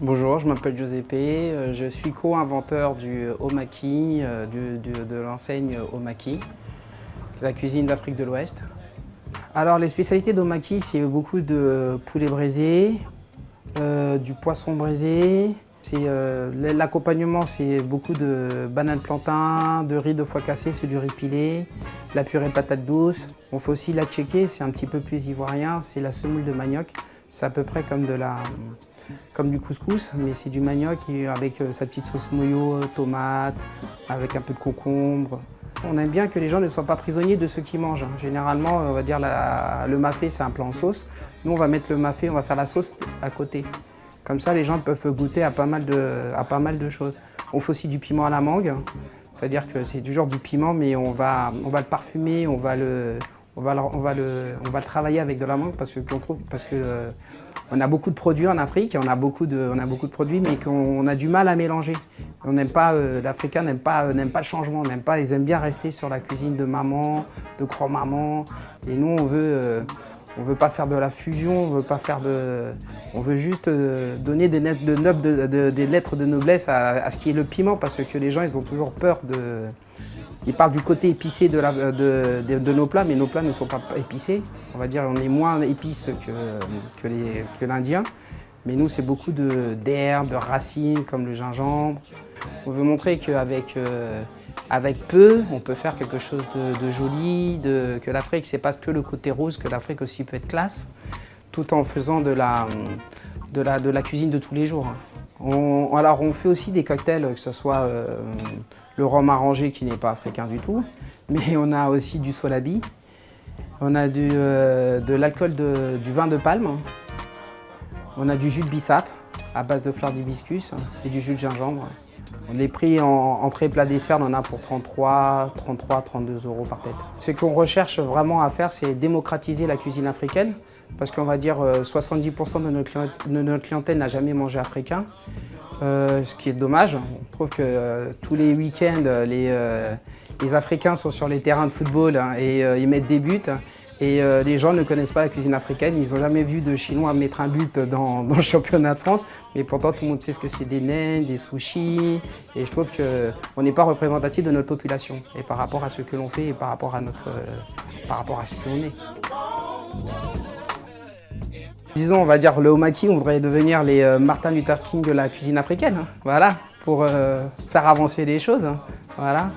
Bonjour, je m'appelle Giuseppe, je suis co-inventeur du Omaki, de l'enseigne Omaki, la cuisine d'Afrique de l'Ouest. Alors les spécialités d'Omaki, c'est beaucoup de poulet braisé, du poisson braisé. L'accompagnement, c'est beaucoup de bananes plantain, de riz de foie cassé, c'est du riz pilé, la purée de patates douces. On fait aussi la tchéké, c'est un petit peu plus ivoirien, c'est la semoule de manioc. C'est à peu près comme du couscous, mais c'est du manioc avec sa petite sauce moyo, tomate, avec un peu de concombre. On aime bien que les gens ne soient pas prisonniers de ce qu'ils mangent. Généralement, on va dire le mafé, c'est un plat en sauce. Nous, on va mettre le mafé, on va faire la sauce à côté. Comme ça, les gens peuvent goûter à pas mal de choses. On fait aussi du piment à la mangue, c'est-à-dire que c'est toujours du piment, mais on va le parfumer, on va le travailler avec de la mangue parce que on a beaucoup de produits en Afrique, on a beaucoup de produits, mais qu'on a du mal à mélanger. On n'aime pas, l'Africain n'aime pas le changement, ils aiment bien rester sur la cuisine de maman, de grand-maman. Et nous, on veut pas faire de la fusion, on veut juste donner des lettres de noblesse à ce qui est le piment, parce que les gens, ils ont toujours peur de... Ils parlent du côté épicé de nos plats, mais nos plats ne sont pas épicés. On va dire on est moins épices que l'Indien. Mais nous, c'est beaucoup d'herbes, de racines, comme le gingembre. On veut montrer qu'avec peu, on peut faire quelque chose de joli, que l'Afrique, c'est pas que le côté rose, que l'Afrique aussi peut être classe, tout en faisant de la cuisine de tous les jours. Alors, on fait aussi des cocktails, que ce soit le rhum arrangé qui n'est pas africain du tout, mais on a aussi du solabi, on a de l'alcool du vin de palme, on a du jus de bissap à base de fleurs d'hibiscus et du jus de gingembre. Les prix en entrée plat dessert, on en a pour 33, 32 € par tête. Ce qu'on recherche vraiment à faire, c'est démocratiser la cuisine africaine, parce qu'on va dire 70% de notre clientèle n'a jamais mangé africain. Ce qui est dommage. On trouve que tous les week-ends, les Africains sont sur les terrains de football et ils mettent des buts. Et les gens ne connaissent pas la cuisine africaine. Ils n'ont jamais vu de Chinois mettre un but dans le championnat de France. Mais pourtant, tout le monde sait ce que c'est des nems, des sushis. Et je trouve qu'on n'est pas représentatif de notre population. Et par rapport à ce que l'on fait et par rapport à ce qu'on est. Disons, on va dire le Omaki, on voudrait devenir les Martin Luther King de la cuisine africaine. Hein. Voilà, pour faire avancer les choses. Hein. Voilà.